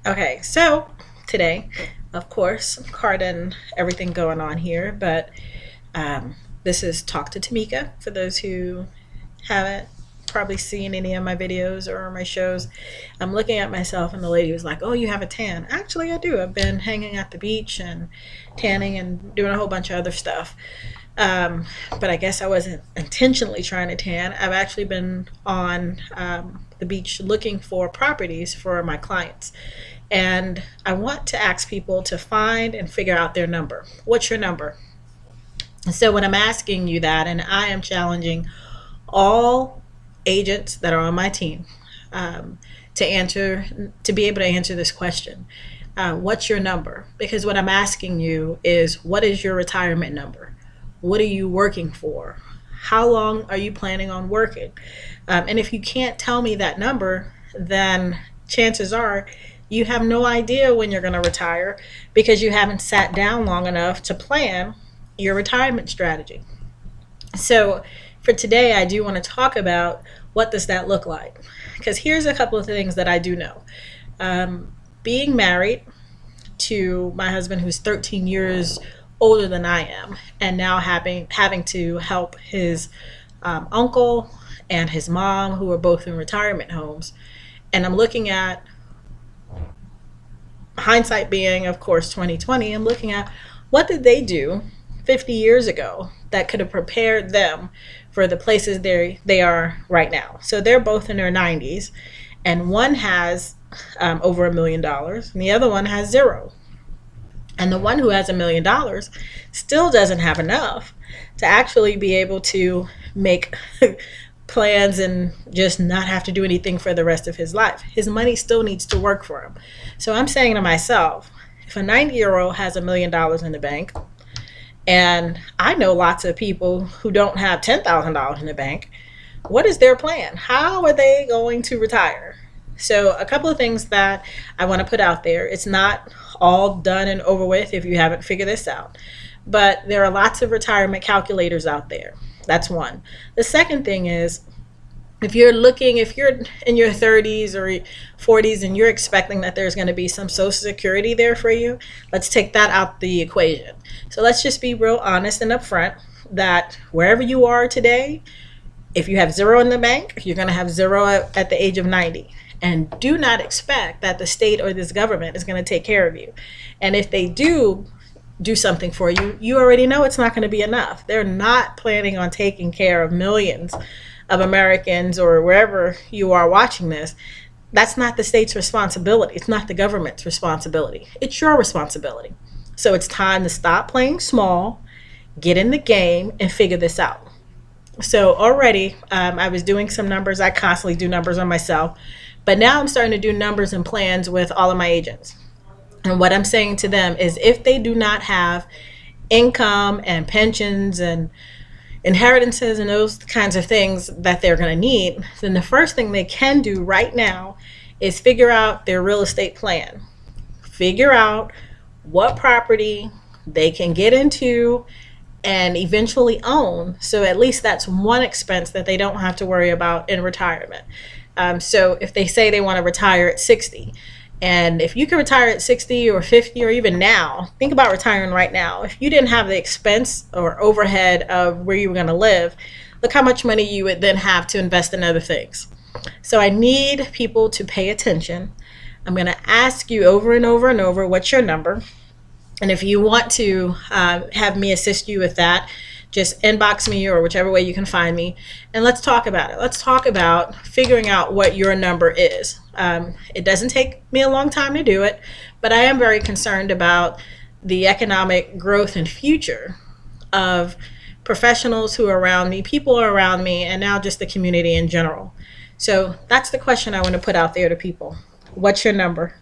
Okay, so today, of course, card and everything going on here, but this is Talk to Tameka for those who haven't probably seen any of my videos or my shows. I'm looking at myself, and the lady was like, "Oh, you have a tan." Actually, I do. I've been hanging at the beach and tanning and doing a whole bunch of other stuff. But I guess I wasn't intentionally trying to tan. I've actually been on the beach looking for properties for my clients. And I want to ask people to find and figure out their number. What's your number? And so when I'm asking you that, and I am challenging all agents that are on my team to be able to answer this question. What's your number? Because what I'm asking you is, what is your retirement number? What are you working for? How long are you planning on working? And if you can't tell me that number, then chances are you have no idea when you're going to retire because you haven't sat down long enough to plan your retirement strategy. So for today, I do want to talk about what does that look like? Because here's a couple of things that I do know. Being married to my husband, who's 13 years older than I am, and now having to help his uncle and his mom, who are both in retirement homes, and I'm looking at hindsight being, of course, 2020. I'm looking at what did they do 50 years ago that could have prepared them for the places they are right now. So they're both in their 90s, and one has over $1 million, and the other one has zero. And the one who has $1 million still doesn't have enough to actually be able to make plans and just not have to do anything for the rest of his life. His money still needs to work for him. So I'm saying to myself, if a 90-year-old has $1 million in the bank, and I know lots of people who don't have $10,000 in the bank, what is their plan? How are they going to retire? So a couple of things that I want to put out there. It's not all done and over with if you haven't figured this out. But there are lots of retirement calculators out there. That's one. The second thing is, if you're in your 30s or 40s and you're expecting that there's going to be some Social Security there for you, let's take that out the equation. So let's just be real honest and upfront that wherever you are today, if you have zero in the bank, you're going to have zero at the age of 90. And do not expect that the state or this government is going to take care of you. And if they do something for you, you already know it's not going to be enough. They're not planning on taking care of millions of Americans or wherever you are watching this. That's not the state's responsibility. It's not the government's responsibility. It's your responsibility. So it's time to stop playing small, get in the game, and figure this out. So already I was doing some numbers. I constantly do numbers on myself. But now I'm starting to do numbers and plans with all of my agents. And what I'm saying to them is, if they do not have income and pensions and inheritances and those kinds of things that they're going to need, then the first thing they can do right now is figure out their real estate plan. Figure out what property they can get into and eventually own. So at least that's one expense that they don't have to worry about in retirement. So if they say they want to retire at 60, and if you can retire at 60 or 50 or even now, think about retiring right now. If you didn't have the expense or overhead of where you were going to live, look how much money you would then have to invest in other things. So I need people to pay attention. I'm going to ask you over and over and over, what's your number? And if you want to have me assist you with that, just inbox me or whichever way you can find me, and let's talk about it. Let's talk about figuring out what your number is. It doesn't take me a long time to do it, but I am very concerned about the economic growth and future of professionals who are around me, people who are around me, and now just the community in general. So that's the question I want to put out there to people. What's your number?